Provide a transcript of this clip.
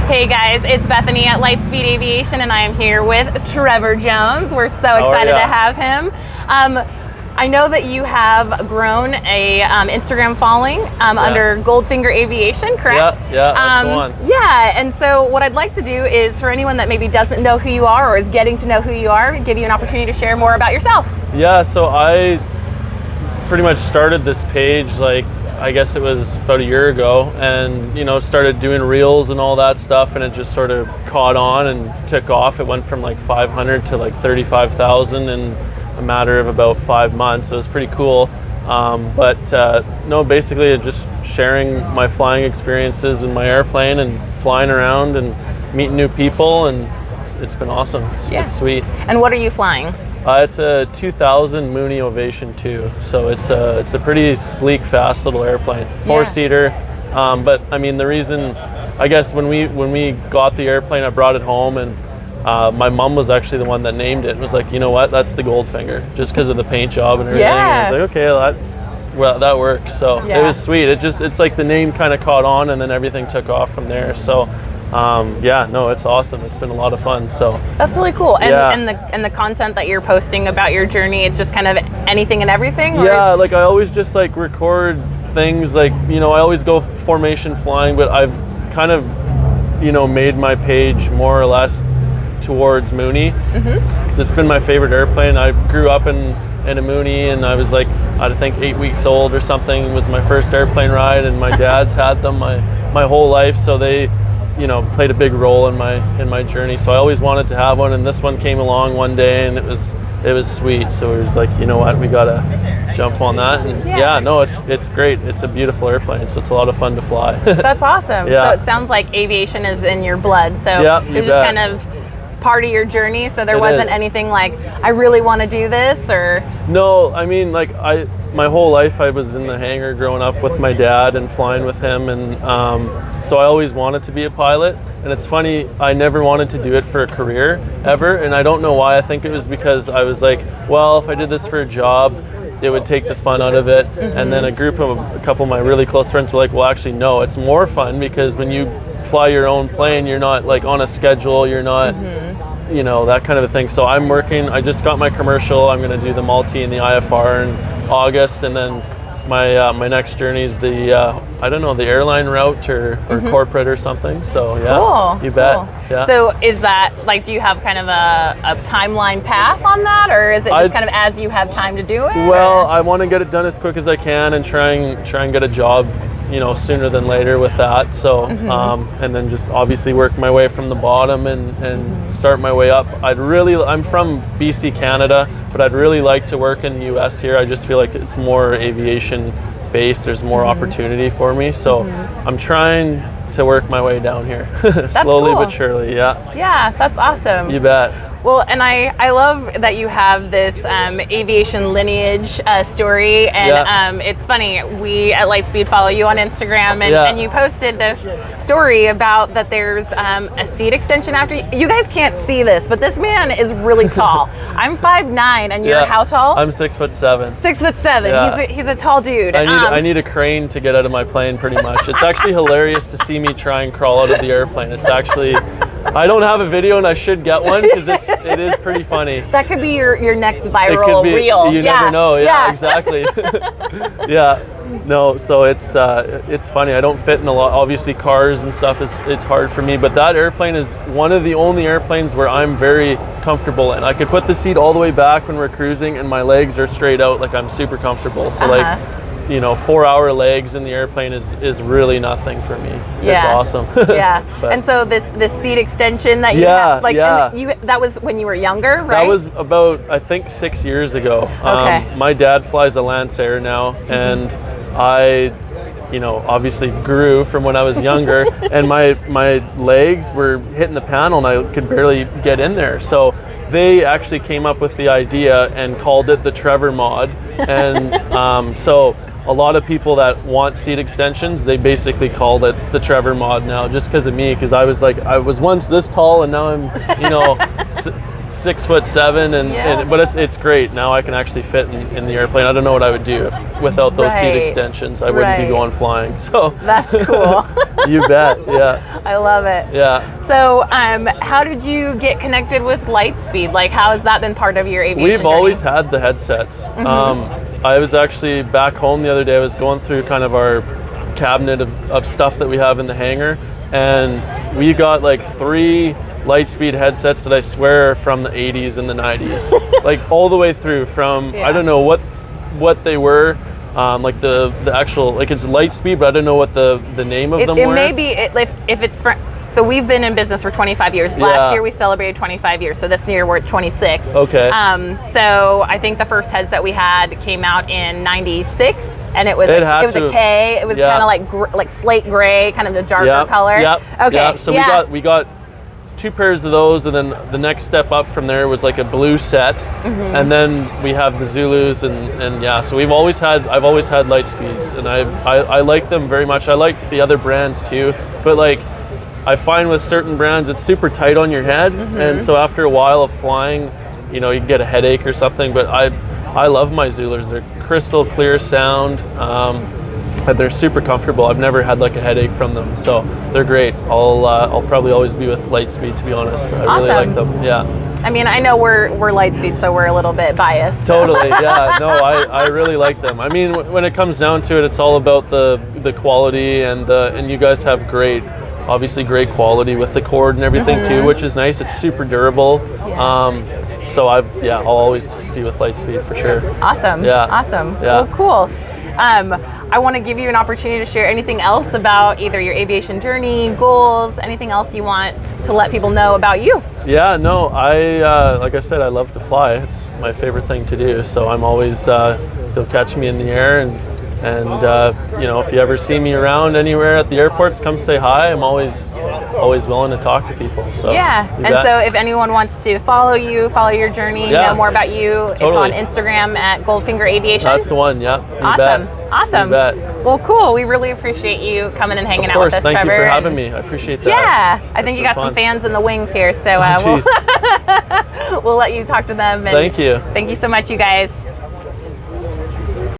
Hey guys, it's Bethany at Lightspeed Aviation, and I am here with Trevor Jones. We're so excited to have him. I know that you have grown a Instagram following under Goldfinger Aviation, correct? Yeah, that's the one. Yeah, and so what I'd like to do is, for anyone that maybe doesn't know who you are or is getting to know who you are, give you an opportunity to share more about yourself. Yeah, so I pretty much started this page I guess it was about a year ago, and started doing reels and all that stuff, and it just sort of caught on and took off. It went from 500 to 35,000 in a matter of about 5 months. It was pretty cool. Basically just sharing my flying experiences in my airplane and flying around and meeting new people, and it's been awesome. It's sweet. And what are you flying? It's a 2000 Mooney Ovation 2, so it's a pretty sleek, fast little airplane, four-seater. But I mean, the reason, I guess, when we got the airplane, I brought it home, and my mom was actually the one that named it. And was like, you know what, that's the Goldfinger, just because of the paint job and everything. Yeah. And I was like, okay, that works. So it was sweet. It's like the name kind of caught on, and then everything took off from there. So. It's awesome. It's been a lot of fun. So that's really cool. And the content that you're posting about your journey, it's just kind of anything and everything. I always just record things. I always go formation flying, but I've kind of made my page more or less towards Mooney because it's been my favorite airplane. I grew up in a Mooney, and I was I think 8 weeks old or something was my first airplane ride, and my dad's had them my whole life, so they played a big role in my journey. So I always wanted to have one, and this one came along one day, and it was sweet. So it was you know what, we gotta jump on that. And it's great. It's a beautiful airplane, so it's a lot of fun to fly. That's awesome. So it sounds like aviation is in your blood. So it's just kind of part of your journey. So there wasn't anything I really want to do this, or no. I mean, my whole life I was in the hangar growing up with my dad and flying with him, and so I always wanted to be a pilot. And it's funny, I never wanted to do it for a career ever, and I don't know why. I think it was because I was well, if I did this for a job, it would take the fun out of it. And then a couple of my really close friends were well, actually no, it's more fun, because when you fly your own plane, you're not on a schedule, you're not that kind of a thing. So I'm working, I just got my commercial. I'm going to do the multi and the IFR in August, and then my next journey is the the airline route or corporate or something. So cool. You bet. Cool. Yeah. So is that do you have kind of a timeline path on that, or is it just kind of as you have time to do it? Well, I want to get it done as quick as I can and try and get a job sooner than later with that. So and then just obviously work my way from the bottom and start my way up. I'm from BC, Canada, but I'd really like to work in the US here. I just feel like it's more aviation based. There's more opportunity for me. So I'm trying to work my way down here slowly but surely. Yeah, that's awesome. You bet. Well, and I love that you have this aviation lineage story, and it's funny, we at Lightspeed follow you on Instagram, and you posted this story about that there's a seat extension after you. You guys can't see this, but this man is really tall. I'm 5'9", and you're how tall? I'm 6'7". 6'7". Yeah. He's a tall dude. I need a crane to get out of my plane, pretty much. It's actually hilarious to see me try and crawl out of the airplane. It's actually, I don't have a video, and I should get one, because it is pretty funny. That could be your next viral reel. You never know. Yeah. Exactly. No, so it's funny. I don't fit in a lot. Obviously, cars and stuff it's hard for me, but that airplane is one of the only airplanes where I'm very comfortable, and I could put the seat all the way back when we're cruising, and my legs are straight out. I'm super comfortable. So 4-hour legs in the airplane is really nothing for me. It's awesome. And so this seat extension that you have, that was when you were younger, right? That was about, I think, 6 years ago. Okay. My dad flies a Lancer now, and I obviously grew from when I was younger, and my legs were hitting the panel, and I could barely get in there. So they actually came up with the idea and called it the Trevor mod. And so a lot of people that want seat extensions, they basically called it the Trevor mod now, just because of me, because I was once this tall, and now I'm 6'7", but it's great. Now I can actually fit in the airplane. I don't know what I would do without those seat extensions. I wouldn't be going flying. So that's cool. You bet. Yeah. I love it. Yeah. So, how did you get connected with Lightspeed? Like, how has that been part of your aviation We've journey? always had the headsets. I was actually back home the other day. I was going through kind of our cabinet of stuff that we have in the hangar, and we got like 3 Lightspeed headsets that I swear are from the 80s and the 90s. Like all the way through from, I don't know what they were, like the actual, like it's Lightspeed, but I don't know what the name of them were. It may be, if it's from, so we've been in business for 25 years. Last year we celebrated 25 years, so this year we're at 26. Okay. So I think the first headset we had came out in 96, and it was a K. It was kind of like slate gray, kind of the darker color. Yep. Okay. Yep. So we got 2 pairs of those, and then the next step up from there was like a blue set, and then we have the Zulus, and so I've always had Lightspeeds, and I like them very much. I like the other brands too, but like I find with certain brands it's super tight on your head, and so after a while of flying, you know, you can get a headache or something. But I love my Zulus. They're crystal clear sound. And they're super comfortable. I've never had like a headache from them, so they're great. I'll probably always be with Lightspeed, to be honest. I really like them. Yeah. I mean, I know we're Lightspeed, so we're a little bit biased. Totally. Yeah. No, I really like them. I mean, when it comes down to it, it's all about the quality, and you guys have obviously great quality with the cord and everything too, which is nice. It's super durable. Yeah. So I'll always be with Lightspeed for sure. Awesome. Yeah. Awesome. Yeah. Well, cool. I want to give you an opportunity to share anything else about either your aviation journey, goals, anything else you want to let people know about you. Yeah, no, like I said, I love to fly. It's my favorite thing to do. So I'm always, you'll catch me in the air, and you know, if you ever see me around anywhere at the airports, come say hi. I'm always willing to talk to people. So yeah, and so if anyone wants to follow your journey, know more about you, it's on Instagram at Goldfinger Aviation. That's the one. Yeah. Awesome. You bet. Well, cool. We really appreciate you coming and hanging out with us, Trevor. Thank you for having me. I appreciate that. Yeah, I think you got some fans in the wings here, so we'll let you talk to them. And thank you. Thank you so much, you guys.